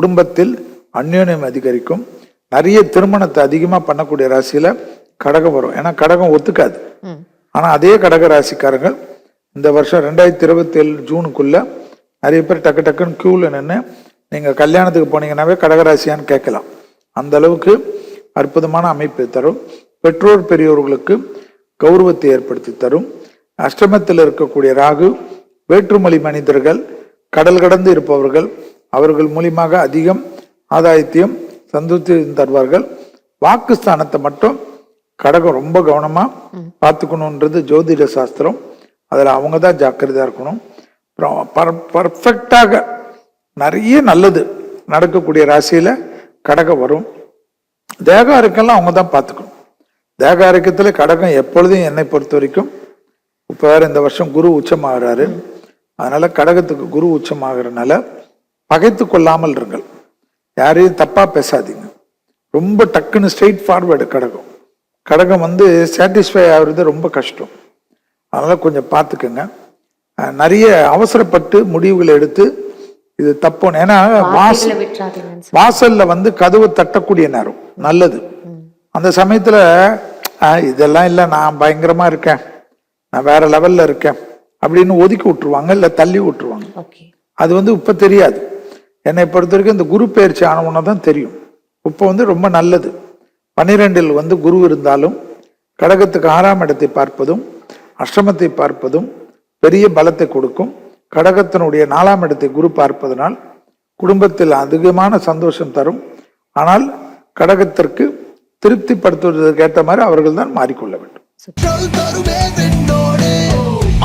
குடும்பத்தில் அந்யோன்யம் அதிகரிக்கும். நிறைய திருமணத்தை அதிகமாக பண்ணக்கூடிய ராசியில் கடகம் வரும். ஏன்னா கடகம் ஒத்துக்காது. ஆனால் அதே கடக ராசிக்காரங்கள் இந்த வருஷம் 2027 ஜூனுக்குள்ள நிறைய பேர் டக்கு டக்குன்னு கியூவில் நின்று நீங்கள் கல்யாணத்துக்கு போனீங்கன்னாவே கடகராசியான்னு கேட்கலாம். அந்த அளவுக்கு அற்புதமான அமைப்பை தரும். பெற்றோர் பெரியோர்களுக்கு கௌரவத்தை ஏற்படுத்தி தரும். அஷ்டமத்தில் இருக்கக்கூடிய ராகு வேற்றுமொழி மனிதர்கள், கடல் கடந்து இருப்பவர்கள், அவர்கள் மூலியமாக அதிகம் ஆதாயத்தையும் சந்தோஷத்தையும் தருவார்கள். வாக்குஸ்தானத்தை மட்டும் கடகம் ரொம்ப கவனமா பார்த்துக்கணுன்றது ஜோதிட சாஸ்திரம். அதில் அவங்க தான் ஜாக்கிரதையா இருக்கணும். பர்ஃபெக்டாக நிறைய நல்லது நடக்கக்கூடிய ராசியில கடகம் வரும். தேக ஆரோக்கியம்லாம் அவங்க தான் பார்த்துக்கணும். தேக ஆரோக்கியத்தில் கடகம் எப்பொழுதும் என்னை பொறுத்த வரைக்கும், இப்போ வேற இந்த வருஷம் குரு உச்சமாகறாரு. அதனால கடகத்துக்கு குரு உச்சமாகறதுனால பகைத்து கொள்ளாமல் இருங்கள். யாரையும் தப்பா பேசாதீங்க. ரொம்ப டக்குன்னு ஸ்ட்ரெயிட் ஃபார்வேர்டு கடகம். கடகம் சாட்டிஸ்ஃபை ஆகுறது ரொம்ப கஷ்டம். அதனால கொஞ்சம் பார்த்துக்கோங்க. நிறைய அவசரப்பட்டு முடிவுகளை எடுத்து இது தப்பு. ஏன்னா வாசல்ல கதவு தட்டக்கூடிய நேரம் நல்லது. அந்த சமயத்துல இதெல்லாம் இல்லை, நான் பயங்கரமா இருக்கேன், நான் வேற லெவல்ல இருக்கேன் அப்படின்னு ஒதுக்கி விட்டுருவாங்க, இல்லை தள்ளி விட்டுருவாங்க. அது இப்ப தெரியாது. என்னை பொறுத்த வரைக்கும் இந்த குரு பயிற்சி ஆனவன தான் தெரியும். இப்போ ரொம்ப நல்லது. 12 குரு இருந்தாலும் கடகத்துக்கு 6ஆம் இடத்தை பார்ப்பதும் அஷ்டமத்தை பார்ப்பதும் பெரிய பலத்தை கொடுக்கும். கடகத்தினுடைய 4ஆம் இடத்தை குரு பார்ப்பதனால் குடும்பத்தில் அதிகமான சந்தோஷம் தரும். ஆனால் கடகத்திற்கு திருப்திப்படுத்துவதற்கு ஏற்ற மாதிரி அவர்கள் தான் மாறிக்கொள்ள வேண்டும்.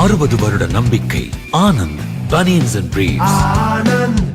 60 வருட நம்பிக்கை. Anand banians and briefs.